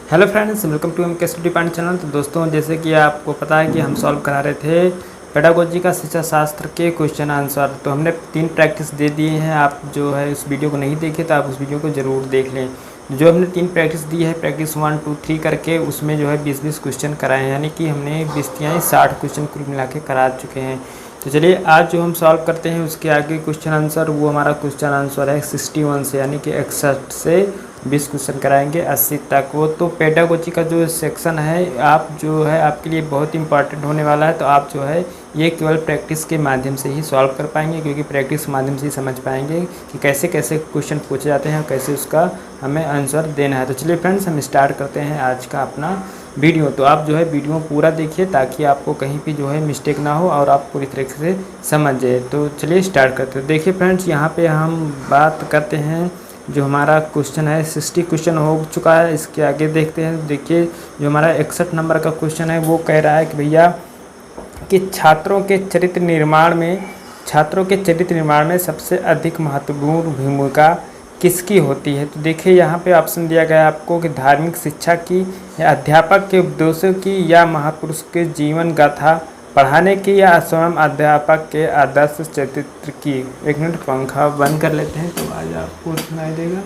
Hello friends, welcome to MK study point channel. तो दोस्तों, जैसे कि आपको पता है कि हम सॉल्व करा रहे थे पेडागोजी का शिक्षा शास्त्र के क्वेश्चन आंसर। तो हमने 3 प्रैक्टिस दे दिए हैं। आप जो है उस वीडियो को नहीं देखे तो आप उस वीडियो को ज़रूर देख लें। जो हमने 3 प्रैक्टिस दी है, प्रैक्टिस 1, 2, 3 करके, उसमें जो है 20-20 क्वेश्चन कराए हैं, यानी कि हमने 20-60 क्वेश्चन कुल मिला के करा चुके हैं। तो चलिए आज जो हम सॉल्व करते हैं उसके आगे क्वेश्चन आंसर, वो हमारा क्वेश्चन आंसर है 61 से, यानी कि 61 से 20 क्वेश्चन कराएंगे 80 तक। वो तो पेडागोजी का जो सेक्शन है, आप जो है आपके लिए बहुत इंपॉर्टेंट होने वाला है। तो आप जो है ये केवल प्रैक्टिस के माध्यम से ही सॉल्व कर पाएंगे, क्योंकि प्रैक्टिस के माध्यम से ही समझ पाएंगे कि कैसे कैसे क्वेश्चन पूछे जाते हैं और कैसे उसका हमें आंसर देना है। तो चलिए फ्रेंड्स, हम स्टार्ट करते हैं आज का अपना वीडियो। तो आप जो है वीडियो पूरा देखिए ताकि आपको कहीं भी जो है मिस्टेक ना हो और आप पूरी तरीके से समझ जाए। तो चलिए स्टार्ट करते हैं। देखिए फ्रेंड्स, यहाँ पे हम बात करते हैं, जो हमारा क्वेश्चन है 60 क्वेश्चन हो चुका है। इसके आगे देखते हैं। देखिए जो हमारा 61 नंबर का क्वेश्चन है वो कह रहा है कि भैया कि छात्रों के चरित्र निर्माण में सबसे अधिक महत्वपूर्ण भूमिका किसकी होती है। तो देखिए यहाँ पे ऑप्शन दिया गया है आपको कि धार्मिक शिक्षा की, या अध्यापक के उपदेशों की, या महापुरुष के जीवन गाथा पढ़ाने की, या स्वयं अध्यापक के आदर्श चरित्र की। एक मिनट पंखा बंद कर लेते हैं तो आज आपको सुनाई देगा।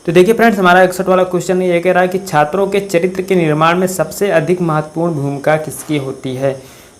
तो देखिए फ्रेंड्स, हमारा 61 वाला क्वेश्चन ये कह रहा है कि छात्रों के चरित्र के निर्माण में सबसे अधिक महत्वपूर्ण भूमिका किसकी होती है।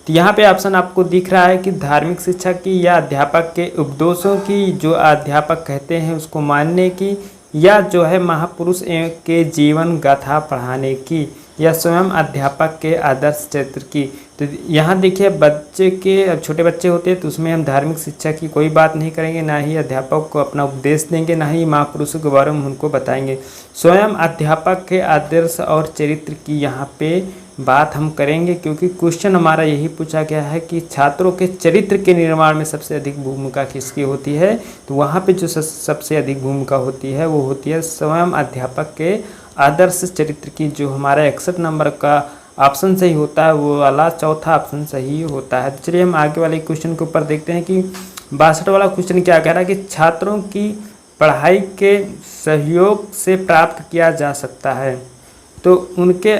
तो यहाँ पे ऑप्शन आपको दिख रहा है कि धार्मिक शिक्षा की, या अध्यापक के उपदेशों की, जो अध्यापक कहते हैं उसको मानने की, या जो है महापुरुष के जीवन गाथा पढ़ाने की, या स्वयं अध्यापक के आदर्श चरित्र की। तो यहाँ देखिए बच्चे के, अब छोटे बच्चे होते हैं तो उसमें हम धार्मिक शिक्षा की कोई बात नहीं करेंगे, ना ही अध्यापक को अपना उपदेश देंगे, ना ही महापुरुषों के बारे में उनको बताएंगे। स्वयं अध्यापक के आदर्श और चरित्र की यहाँ पे बात हम करेंगे, क्योंकि क्वेश्चन हमारा यही पूछा गया है कि छात्रों के चरित्र के निर्माण में सबसे अधिक भूमिका किसकी होती है। तो वहाँ पे जो सबसे अधिक भूमिका होती है वो होती है स्वयं अध्यापक के आदर्श चरित्र की। जो हमारा 61 नंबर का ऑप्शन सही होता है वो वाला चौथा ऑप्शन सही होता है। तो चलिए हम आगे वाले क्वेश्चन के ऊपर देखते हैं कि 62 वाला क्वेश्चन क्या कह रहा है कि छात्रों की पढ़ाई के सहयोग से प्राप्त किया जा सकता है। तो उनके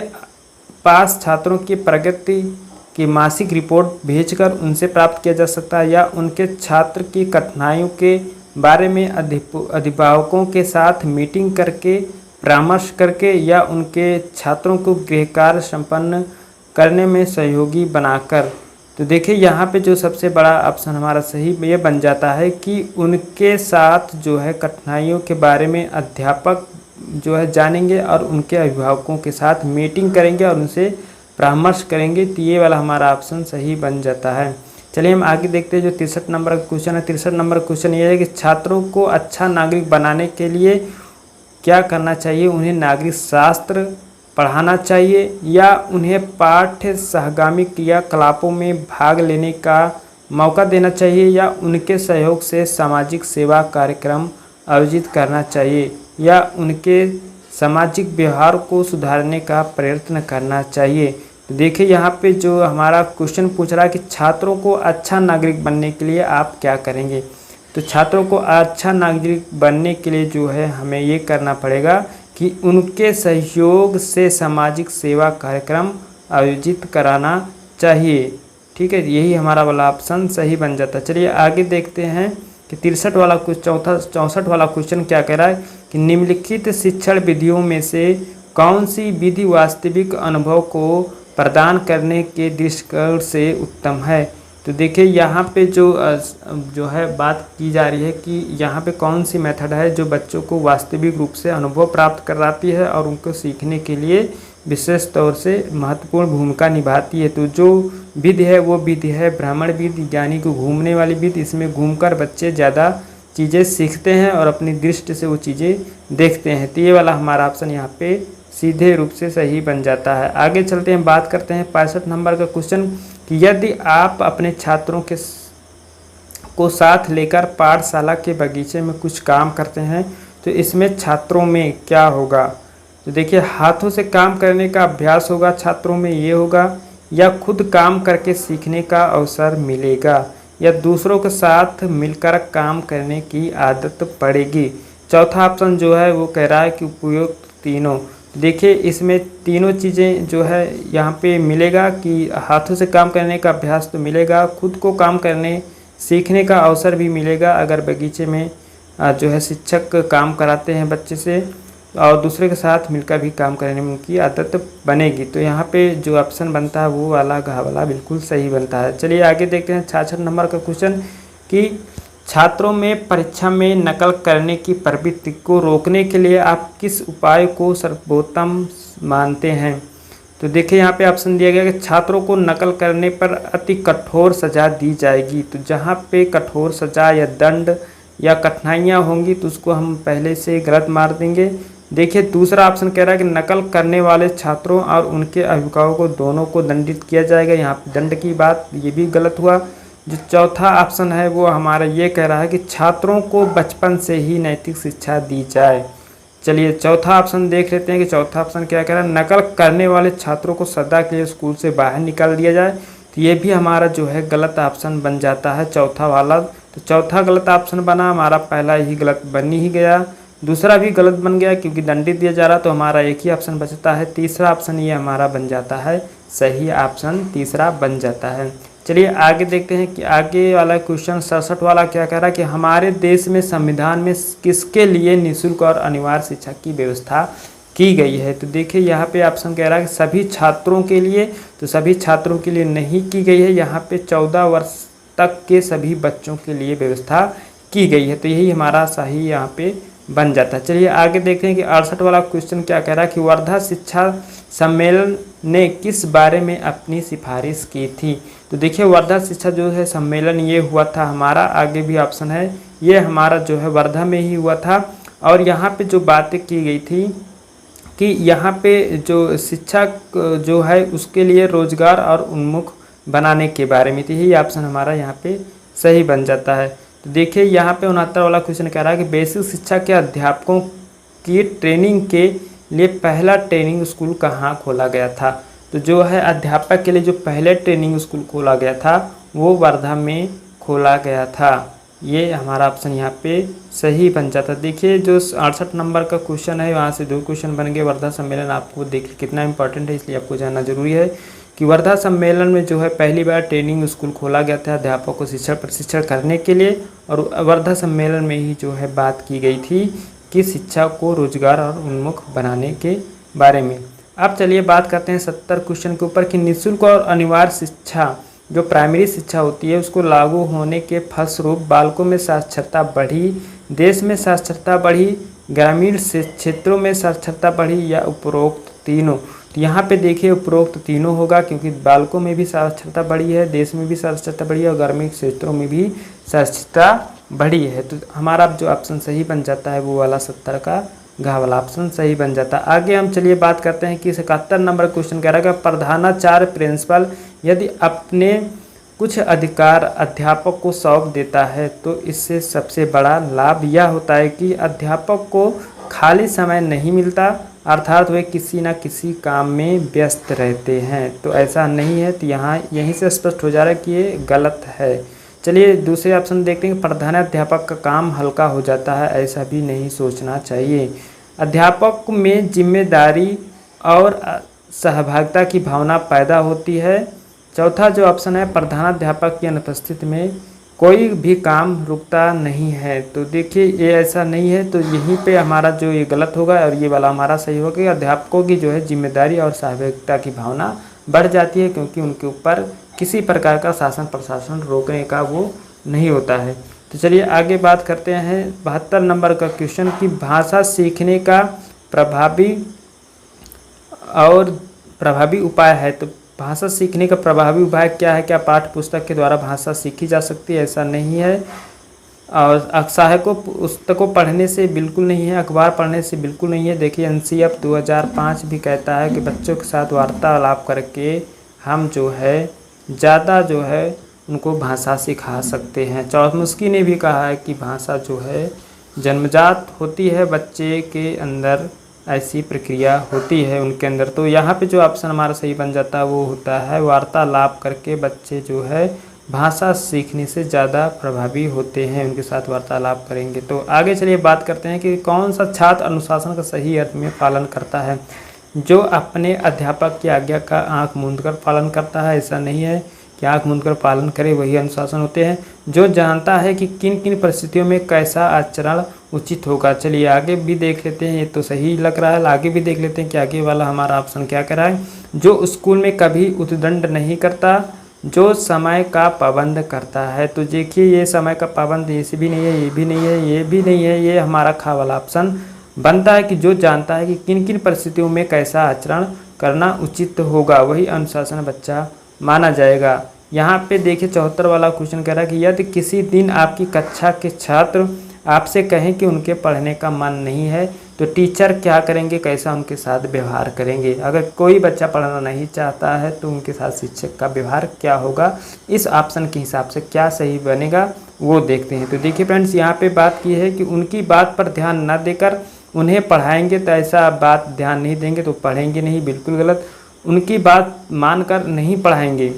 पास छात्रों की प्रगति की मासिक रिपोर्ट भेजकर उनसे प्राप्त किया जा सकता है, या उनके छात्र की कठिनाइयों के बारे में अभिभावकों के साथ मीटिंग करके परामर्श करके, या उनके छात्रों को गृह कार्य संपन्न करने में सहयोगी बनाकर। तो देखिए यहाँ पे जो सबसे बड़ा ऑप्शन हमारा सही ये बन जाता है कि उनके साथ जो है कठिनाइयों के बारे में अध्यापक जो है जानेंगे और उनके अभिभावकों के साथ मीटिंग करेंगे और उनसे परामर्श करेंगे। तो ये वाला हमारा ऑप्शन सही बन जाता है। चलिए हम आगे देखते हैं। जो 63 नंबर का क्वेश्चन है, 63 नंबर क्वेश्चन ये है कि छात्रों को अच्छा नागरिक बनाने के लिए क्या करना चाहिए। उन्हें नागरिक शास्त्र पढ़ाना चाहिए, या उन्हें पाठ्य सहगामी क्रियाकलापों में भाग लेने का मौका देना चाहिए, या उनके सहयोग से सामाजिक सेवा कार्यक्रम आयोजित करना चाहिए, या उनके सामाजिक व्यवहार को सुधारने का प्रयत्न करना चाहिए। तो देखिए यहाँ पे जो हमारा क्वेश्चन पूछ रहा है कि छात्रों को अच्छा नागरिक बनने के लिए आप क्या करेंगे। तो छात्रों को अच्छा नागरिक बनने के लिए जो है हमें ये करना पड़ेगा कि उनके सहयोग से सामाजिक सेवा कार्यक्रम आयोजित कराना चाहिए। ठीक है, यही हमारा वाला ऑप्शन सही बन जाता है। चलिए आगे देखते हैं कि 63 वाला 64 वाला क्वेश्चन क्या कह रहा है कि निम्नलिखित शिक्षण विधियों में से कौन सी विधि वास्तविक अनुभव को प्रदान करने के दृष्टिकोण से उत्तम है। तो देखिए यहाँ पे जो है बात की जा रही है कि यहाँ पे कौन सी मेथड है जो बच्चों को वास्तविक रूप से अनुभव प्राप्त कराती है और उनको सीखने के लिए विशेष तौर से महत्वपूर्ण भूमिका निभाती है। तो जो विधि है वो विधि है भ्रमण विधि, यानी कि घूमने वाली विधि। इसमें घूमकर बच्चे ज़्यादा चीज़ें सीखते हैं और अपनी दृष्टि से वो चीज़ें देखते हैं। तो ये वाला हमारा ऑप्शन यहाँ पे सीधे रूप से सही बन जाता है। आगे चलते हैं, बात करते हैं 65 नंबर का क्वेश्चन कि यदि आप अपने छात्रों को साथ लेकर पाठशाला के बगीचे में कुछ काम करते हैं तो इसमें छात्रों में क्या होगा। तो देखिए हाथों से काम करने का अभ्यास होगा छात्रों में, ये होगा, या खुद काम करके सीखने का अवसर मिलेगा, या दूसरों के साथ मिलकर काम करने की आदत पड़ेगी। चौथा ऑप्शन जो है वो कह रहा है कि उपयुक्त तीनों। देखिए इसमें तीनों चीज़ें जो है यहाँ पे मिलेगा कि हाथों से काम करने का अभ्यास तो मिलेगा, खुद को काम करने सीखने का अवसर भी मिलेगा अगर बगीचे में जो है शिक्षक काम कराते हैं बच्चे से, और दूसरे के साथ मिलकर भी काम करने में उनकी आदत बनेगी। तो यहाँ पे जो ऑप्शन बनता है वो वाला घ वाला बिल्कुल सही बनता है। चलिए आगे देखते हैं 66 नंबर का क्वेश्चन कि छात्रों में परीक्षा में नकल करने की प्रवृत्ति को रोकने के लिए आप किस उपाय को सर्वोत्तम मानते हैं। तो देखिए यहाँ पे ऑप्शन दिया गया कि छात्रों को नकल करने पर अति कठोर सज़ा दी जाएगी। तो जहाँ पे कठोर सज़ा या दंड या कठिनाइयाँ होंगी तो उसको हम पहले से गलत मार देंगे। देखिए दूसरा ऑप्शन कह रहा है कि नकल करने वाले छात्रों और उनके अभिभावकों को दोनों को दंडित किया जाएगा। यहाँ पे दंड की बात ये भी गलत हुआ। जो चौथा ऑप्शन है वो हमारा ये कह रहा है कि छात्रों को बचपन से ही नैतिक शिक्षा दी जाए। चलिए चौथा ऑप्शन देख लेते हैं कि चौथा ऑप्शन क्या कह रहा है, नकल करने वाले छात्रों को सदा के लिए स्कूल से बाहर निकाल दिया जाए। तो ये भी हमारा जो है गलत ऑप्शन बन जाता है चौथा वाला। तो चौथा गलत ऑप्शन बना, हमारा पहला ही गलत बन ही गया, दूसरा भी गलत बन गया क्योंकि दंडित दिया जा रहा, तो हमारा एक ही ऑप्शन बचता है। तीसरा ऑप्शन ये हमारा बन जाता है सही ऑप्शन, तीसरा बन जाता है। चलिए आगे देखते हैं कि आगे वाला क्वेश्चन 67 वाला क्या कह रहा है कि हमारे देश में संविधान में किसके लिए निःशुल्क और अनिवार्य शिक्षा की व्यवस्था की गई है। तो देखिए यहाँ पे ऑप्शन कह रहा है कि सभी छात्रों के लिए, तो सभी छात्रों के लिए नहीं की गई है, यहाँ पे 14 वर्ष तक के सभी बच्चों के लिए व्यवस्था की गई है। तो यही हमारा सही यहाँ पे बन जाता है। चलिए आगे देखते हैं कि 68 वाला क्वेश्चन क्या कह रहा है कि वर्धा शिक्षा सम्मेलन ने किस बारे में अपनी सिफारिश की थी। तो देखिए वर्धा शिक्षा जो है सम्मेलन ये हुआ था हमारा, आगे भी ऑप्शन है, ये हमारा जो है वर्धा में ही हुआ था। और यहाँ पे जो बातें की गई थी कि यहाँ पे जो शिक्षा जो है उसके लिए रोजगार और उन्मुख बनाने के बारे में थी। यही ऑप्शन हमारा यहाँ पे सही बन जाता है। तो देखिए यहाँ पे 69 वाला क्वेश्चन कह रहा है कि बेसिक शिक्षा के अध्यापकों की ट्रेनिंग के लिए पहला ट्रेनिंग स्कूल कहाँ खोला गया था। तो जो है अध्यापक के लिए जो पहले ट्रेनिंग स्कूल खोला गया था वो वर्धा में खोला गया था। ये हमारा ऑप्शन यहाँ पे सही बन जाता। देखिए जो 68 नंबर का क्वेश्चन है वहाँ से 2 क्वेश्चन बन गए। वर्धा सम्मेलन आपको देखिए कितना इंपॉर्टेंट है, इसलिए आपको जानना जरूरी है कि वर्धा सम्मेलन में जो है पहली बार ट्रेनिंग स्कूल खोला गया था अध्यापकों को शिक्षा प्रशिक्षण करने के लिए, और वर्धा सम्मेलन में ही जो है बात की गई थी कि शिक्षा को रोजगार और उन्मुख बनाने के बारे में। अब चलिए बात करते हैं 70 क्वेश्चन के ऊपर कि निःशुल्क और अनिवार्य शिक्षा जो प्राइमरी शिक्षा होती है उसको लागू होने के फलस्वरूप बालकों में साक्षरता बढ़ी, देश में साक्षरता बढ़ी, ग्रामीण क्षेत्रों में साक्षरता बढ़ी या उपरोक्त तीनों। तो यहाँ पे देखिए उपरोक्त तीनों होगा क्योंकि बालकों में भी साक्षरता बढ़ी है, देश में भी साक्षरता बढ़ी है और ग्रामीण क्षेत्रों में भी साक्षरता बढ़ी है। तो हमारा जो ऑप्शन सही बन जाता है वो वाला 70 का घ वाला ऑप्शन सही बन जाता है। आगे हम चलिए बात करते हैं कि 71 नंबर क्वेश्चन कह रहा है कि प्रधानाचार्य प्रिंसिपल यदि अपने कुछ अधिकार अध्यापक को सौंप देता है तो इससे सबसे बड़ा लाभ यह होता है कि अध्यापक को खाली समय नहीं मिलता, अर्थात वे किसी न किसी काम में व्यस्त रहते हैं। तो ऐसा नहीं है, तो यहाँ यहीं से स्पष्ट हो जा रहा है कि ये गलत है। चलिए दूसरे ऑप्शन देखते हैं। प्रधानाध्यापक का काम हल्का हो जाता है, ऐसा भी नहीं सोचना चाहिए। अध्यापक में जिम्मेदारी और सहभागिता की भावना पैदा होती है। चौथा जो ऑप्शन है प्रधानाध्यापक की अनुपस्थिति में कोई भी काम रुकता नहीं है। तो देखिए ये ऐसा नहीं है, तो यहीं पे हमारा जो ये गलत होगा और ये वाला हमारा सही होगा। अध्यापकों की जो है जिम्मेदारी और सहभागिता की भावना बढ़ जाती है क्योंकि उनके ऊपर किसी प्रकार का शासन प्रशासन रोकने का वो नहीं होता है। तो चलिए आगे बात करते हैं 72 नंबर का क्वेश्चन कि भाषा सीखने का प्रभावी उपाय है। तो भाषा सीखने का प्रभावी उपाय क्या है? क्या पाठ्य पुस्तक के द्वारा भाषा सीखी जा सकती है? ऐसा नहीं है। और सहायकों पुस्तकों पढ़ने से बिल्कुल नहीं है, अखबार पढ़ने से बिल्कुल नहीं है। देखिए NCF 2005 भी कहता है कि बच्चों के साथ वार्तालाप करके हम जो है ज़्यादा जो है उनको भाषा सिखा सकते हैं। चौमुस्की ने भी कहा है कि भाषा जो है जन्मजात होती है, बच्चे के अंदर ऐसी प्रक्रिया होती है उनके अंदर। तो यहाँ पे जो ऑप्शन हमारा सही बन जाता है वो होता है वार्तालाप करके बच्चे जो है भाषा सीखने से ज़्यादा प्रभावी होते हैं। उनके साथ वार्तालाप करेंगे। तो आगे चलिए बात करते हैं कि कौन सा छात्र अनुशासन का सही अर्थ में पालन करता है। जो अपने अध्यापक की आज्ञा का आंख मूंदकर पालन करता है, ऐसा नहीं है कि आंख मूंदकर पालन करे वही अनुशासन होते हैं। जो जानता है कि किन किन परिस्थितियों में कैसा आचरण उचित होगा। चलिए आगे भी देख लेते हैं, ये तो सही लग रहा है। आगे भी देख लेते हैं कि आगे वाला हमारा ऑप्शन क्या कह रहा है। जो स्कूल में कभी उद्दंड नहीं करता, जो समय का पाबंद करता है। तो देखिए ये समय का पाबंद ये भी नहीं है, ये भी नहीं है, ये भी नहीं है, ये हमारा खा वाला ऑप्शन बनता है कि जो जानता है कि किन किन परिस्थितियों में कैसा आचरण करना उचित होगा वही अनुशासन बच्चा माना जाएगा। यहाँ पे देखिए 74 वाला क्वेश्चन कह रहा है कि यदि किसी दिन आपकी कक्षा के छात्र आपसे कहें कि उनके पढ़ने का मन नहीं है तो टीचर क्या करेंगे, कैसा उनके साथ व्यवहार करेंगे। अगर कोई बच्चा पढ़ना नहीं चाहता है तो उनके साथ शिक्षक का व्यवहार क्या होगा, इस ऑप्शन के हिसाब से क्या सही बनेगा वो देखते हैं। तो देखिए फ्रेंड्स यहाँ पे बात की है कि उनकी बात पर ध्यान न देकर उन्हें पढ़ाएंगे, तो ऐसा बात ध्यान नहीं देंगे तो पढ़ेंगे नहीं, बिल्कुल गलत। उनकी बात मानकर नहीं पढ़ाएंगे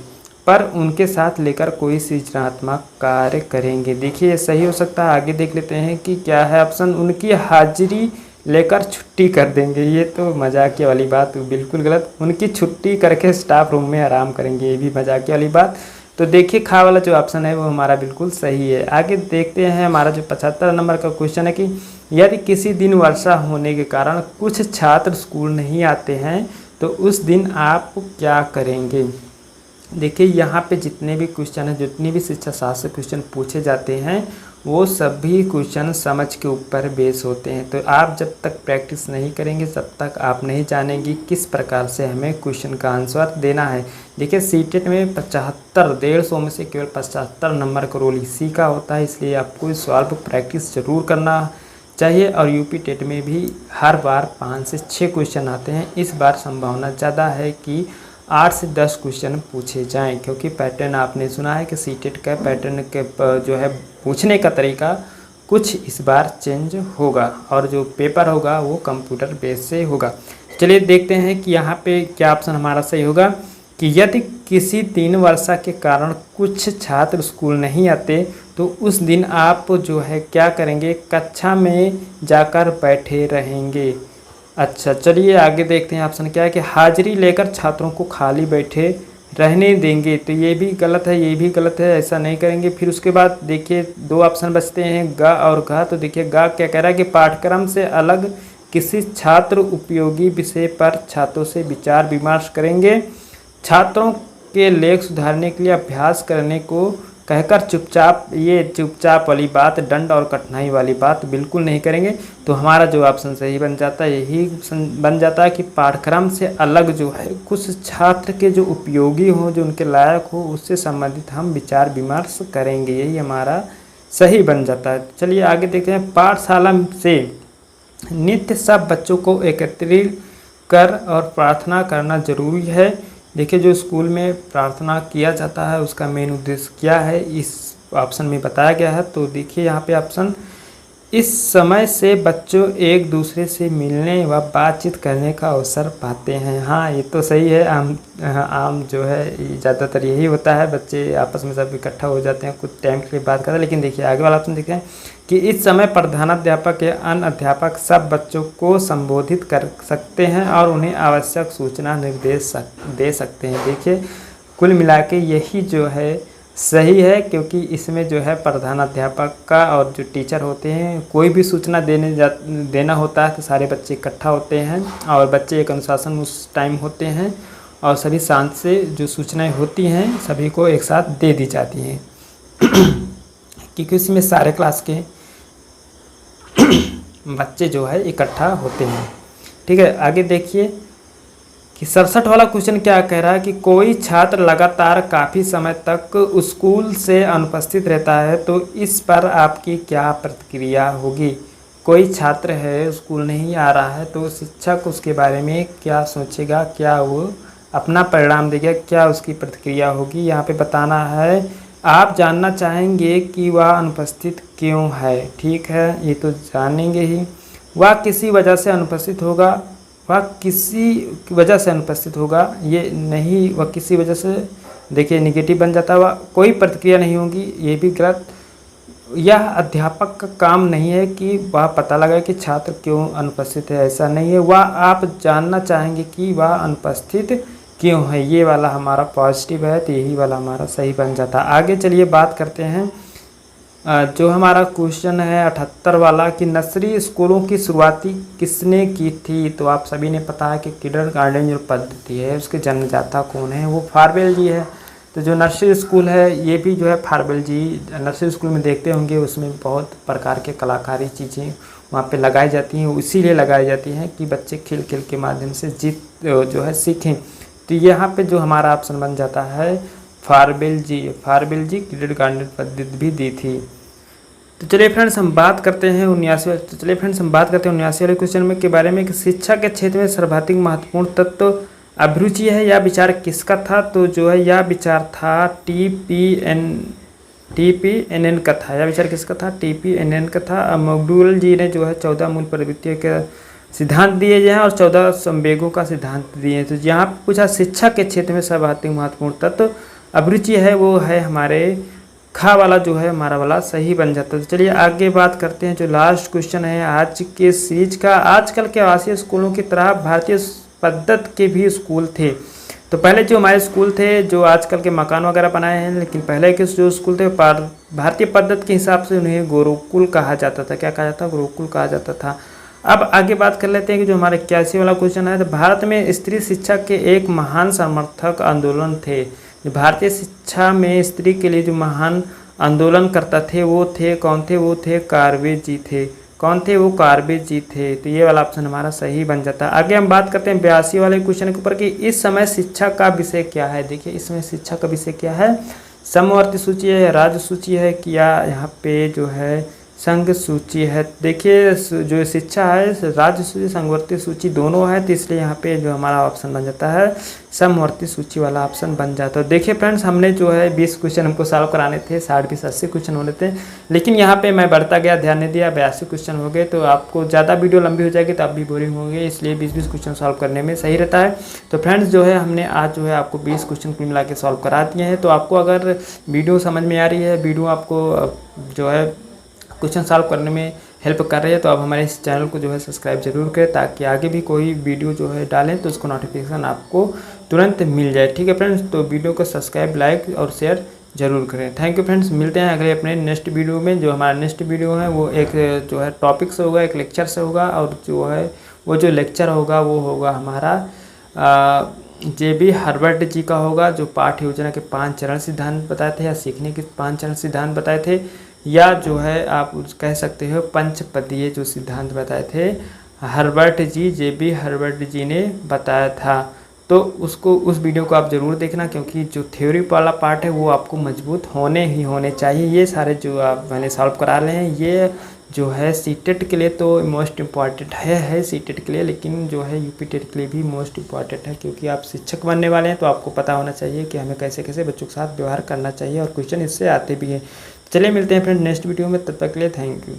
पर उनके साथ लेकर कोई सृजनात्मक कार्य करेंगे। देखिए ये सही हो सकता है। आगे देख लेते हैं कि क्या है ऑप्शन। उनकी हाजिरी लेकर छुट्टी कर देंगे, ये तो मजाकिया वाली बात, बिल्कुल गलत। उनकी छुट्टी करके स्टाफ रूम में आराम करेंगे, ये भी मजाकिया वाली बात। तो देखिए खा वाला जो ऑप्शन है वो हमारा बिल्कुल सही है। आगे देखते हैं हमारा जो 75 नंबर का क्वेश्चन है कि यदि किसी दिन वर्षा होने के कारण कुछ छात्र स्कूल नहीं आते हैं तो उस दिन आप क्या करेंगे। देखिए यहाँ पे जितने भी क्वेश्चन हैं, जितनी भी शिक्षा शास्त्र क्वेश्चन पूछे जाते हैं वो सभी क्वेश्चन समझ के ऊपर बेस होते हैं। तो आप जब तक प्रैक्टिस नहीं करेंगे तब तक आप नहीं जानेंगे किस प्रकार से हमें क्वेश्चन का आंसर देना है। देखिए सीटेट में 75 150 में से केवल 75 नंबर का रोल इसी का होता है, इसलिए आपको सॉल्व प्रैक्टिस ज़रूर करना चाहिए। और यूपी टेट में भी हर बार 5 से 6 क्वेश्चन आते हैं। इस बार संभावना ज़्यादा है कि 8 से 10 क्वेश्चन पूछे जाएं, क्योंकि पैटर्न आपने सुना है कि सीटेट का पैटर्न के जो है पूछने का तरीका कुछ इस बार चेंज होगा और जो पेपर होगा वो कंप्यूटर बेस से होगा। चलिए देखते हैं कि यहाँ पे क्या ऑप्शन हमारा सही होगा कि यदि किसी दिन वर्षा के कारण कुछ छात्र स्कूल नहीं आते तो उस दिन आप जो है क्या करेंगे, कक्षा में जाकर बैठे रहेंगे। अच्छा चलिए आगे देखते हैं ऑप्शन क्या है कि हाजिरी लेकर छात्रों को खाली बैठे रहने देंगे। तो ये भी गलत है, ये भी गलत है, ऐसा नहीं करेंगे। फिर उसके बाद देखिए 2 ऑप्शन बचते हैं ग और घ। तो देखिए ग क्या कह रहा है कि पाठ्यक्रम से अलग किसी छात्र उपयोगी विषय पर छात्रों से विचार विमर्श करेंगे। छात्रों के लेख सुधारने के लिए अभ्यास करने को कहकर चुपचाप, ये चुपचाप वाली बात, दंड और कठिनाई वाली बात बिल्कुल नहीं करेंगे। तो हमारा जो ऑप्शन सही बन जाता है यही बन जाता है कि पाठ्यक्रम से अलग जो है कुछ छात्र के जो उपयोगी हो, जो उनके लायक हो, उससे संबंधित हम विचार विमर्श करेंगे, यही हमारा सही बन जाता है। चलिए आगे देखते हैं। पाठशाला से नित्य सब बच्चों को एकत्रित कर और प्रार्थना करना जरूरी है। देखिए जो स्कूल में प्रार्थना किया जाता है उसका मेन उद्देश्य क्या है इस ऑप्शन में बताया गया है। तो देखिए यहाँ पे ऑप्शन, इस समय से बच्चों एक दूसरे से मिलने व बातचीत करने का अवसर पाते हैं। हाँ ये तो सही है। आम जो है ज़्यादातर यही होता है, बच्चे आपस में सब इकट्ठा हो जाते हैं, कुछ टाइम के लिए बात करते हैं। लेकिन देखिए आगे वाला ऑप्शन देखते हैं कि इस समय प्रधानाध्यापक या अन्य अध्यापक सब बच्चों को संबोधित कर सकते हैं और उन्हें आवश्यक सूचना निर्देश दे सकते हैं। देखिए कुल मिला के यही जो है सही है, क्योंकि इसमें जो है प्रधानाध्यापक का और जो टीचर होते हैं कोई भी सूचना देना होता है तो सारे बच्चे इकट्ठा होते हैं और बच्चे एक अनुशासन उस टाइम होते हैं और सभी शांत से जो सूचनाएं होती हैं सभी को एक साथ दे दी जाती हैं क्योंकि इसमें सारे क्लास के बच्चे जो है इकट्ठा होते हैं। ठीक है आगे देखिए कि 67 वाला क्वेश्चन क्या कह रहा है कि कोई छात्र लगातार काफ़ी समय तक स्कूल से अनुपस्थित रहता है तो इस पर आपकी क्या प्रतिक्रिया होगी। कोई छात्र है स्कूल नहीं आ रहा है तो शिक्षक उसके बारे में क्या सोचेगा, क्या वो अपना परिणाम देगा, क्या उसकी प्रतिक्रिया होगी। यहाँ पे बताना है, आप जानना चाहेंगे कि वह अनुपस्थित क्यों है। ठीक है ये तो जानेंगे ही। वह किसी वजह से अनुपस्थित होगा, वह किसी वजह से अनुपस्थित होगा, ये नहीं वह किसी वजह से देखिए निगेटिव बन जाता है, कोई प्रतिक्रिया नहीं होगी, ये भी गलत। यह अध्यापक का काम नहीं है कि वह पता लगाए कि छात्र क्यों अनुपस्थित है, ऐसा नहीं है। वह आप जानना चाहेंगे कि वह अनुपस्थित क्यों है, ये वाला हमारा पॉजिटिव है, तो यही वाला हमारा सही बन जाता है। आगे चलिए बात करते हैं जो हमारा क्वेश्चन है 78 वाला कि नर्सरी स्कूलों की शुरुआती किसने की थी। तो आप सभी ने पता है कि किंडरगार्टन जो पद्धति है उसके जन्मदाता कौन है, वो फारबेल जी है। तो जो नर्सरी स्कूल है ये भी जो है फारबेल जी, नर्सरी स्कूल में देखते होंगे उसमें बहुत प्रकार के कलाकारी चीज़ें वहाँ पे लगाई जाती हैं, इसीलिए लगाई जाती हैं कि बच्चे खेल खेल के माध्यम से जो है सीखें। तो यहाँ पे जो हमारा ऑप्शन बन जाता है फारबेल जी किंडरगार्टन पद्धति भी दी थी। तो चलिए फ्रेंड्स हम बात करते हैं 79 वाले क्वेश्चन में के बारे में कि शिक्षा के क्षेत्र में सर्वाधिक महत्वपूर्ण तत्व अभिरुचि है या विचार किसका था। तो जो है यह विचार था TPNN का था। यह विचार किसका था, TPNN का था। मैकडूगल जी ने जो है 14 मूल प्रवृत्तियों के सिद्धांत दिए हैं और 14 संवेगों का सिद्धांत दिए हैं। तो यहाँ पूछा शिक्षा के क्षेत्र में सर्वाधिक महत्वपूर्ण तत्व अभिरुचि है, वो है हमारे खा वाला जो है हमारा वाला सही बन जाता है। तो चलिए आगे बात करते हैं जो लास्ट क्वेश्चन है आज के सीरीज का। आजकल के आवासीय स्कूलों की तरह भारतीय पद्धति के भी स्कूल थे। तो पहले जो हमारे स्कूल थे जो आजकल के मकान वगैरह बनाए हैं, लेकिन पहले के जो स्कूल थे भारतीय पद्धति के हिसाब से उन्हें गुरुकुल कहा जाता था। क्या कहा जाता, गुरुकुल कहा जाता था। अब आगे बात कर लेते हैं कि जो हमारे 81 वाला क्वेश्चन है, तो भारत में स्त्री शिक्षा के एक महान समर्थक आंदोलन थे। भारतीय शिक्षा में स्त्री के लिए जो महान आंदोलन करता थे वो थे कौन थे, वो थे कार्बे जी थे। कौन थे, वो कार्बे जी थे। तो ये वाला ऑप्शन हमारा सही बन जाता है। आगे हम बात करते हैं 82 वाले क्वेश्चन के ऊपर कि इस समय शिक्षा का विषय क्या है। देखिए इस समय शिक्षा का विषय क्या है, समवर्ती सूची है, राज्य सूची है, क्या यहाँ पे जो है संघ सूची है। देखिए जो शिक्षा है राज्य सूची संवर्ती सूची दोनों है, तो इसलिए यहाँ पे जो हमारा ऑप्शन बन जाता है समवर्ती सूची वाला ऑप्शन बन जाता है। देखिए फ्रेंड्स हमने जो है 20 क्वेश्चन हमको सॉल्व कराने थे, 60 20 80 क्वेश्चन होने थे, लेकिन यहाँ पे मैं बढ़ता गया, ध्यान नहीं दिया, 82 क्वेश्चन हो गए। तो आपको ज़्यादा वीडियो लंबी हो जाएगी तो आप भी बोरिंग होंगे, इसलिए 20-20 क्वेश्चन सॉल्व करने में सही रहता है। तो फ्रेंड्स जो है हमने आज जो है आपको 20 क्वेश्चन कुल मिला के सॉल्व करा दिए हैं। तो आपको अगर वीडियो समझ में आ रही है, वीडियो आपको जो है क्वेश्चन सॉल्व करने में हेल्प कर रही है, तो आप हमारे इस चैनल को जो है सब्सक्राइब जरूर करें ताकि आगे भी कोई वीडियो जो है डालें तो उसको नोटिफिकेशन आपको तुरंत मिल जाए। ठीक है फ्रेंड्स, तो वीडियो को सब्सक्राइब लाइक और शेयर जरूर करें। थैंक यू फ्रेंड्स, मिलते हैं अगले अपने नेक्स्ट वीडियो में। जो हमारा नेक्स्ट वीडियो है वो एक जो है टॉपिक से होगा, एक लेक्चर से होगा, और जो है वो जो लेक्चर होगा वो होगा हमारा JB हर्बर्ट जी का होगा, जो पाठ्य योजना के 5 चरण सिद्धांत बताए थे, या सीखने के 5 चरण सिद्धांत बताए थे, या जो है आप कह सकते हो पंचपदीय जो सिद्धांत बताए थे JB हर्बर्ट जी ने बताया था। तो उस वीडियो को आप ज़रूर देखना, क्योंकि जो थ्योरी वाला पार्ट है वो आपको मजबूत होने चाहिए। ये सारे जो आप मैंने सॉल्व करा रहे हैं ये जो है सीटेट के लिए तो मोस्ट इम्पॉर्टेंट है सीटेट के लिए, लेकिन जो है यूपी टेट के लिए भी मोस्ट इम्पॉर्टेंट है, क्योंकि आप शिक्षक बनने वाले हैं तो आपको पता होना चाहिए कि हमें कैसे कैसे बच्चों के साथ व्यवहार करना चाहिए, और क्वेश्चन इससे आते भी हैं। चलिए मिलते हैं फ्रेंड नेक्स्ट वीडियो में, तब तक के लिए थैंक यू।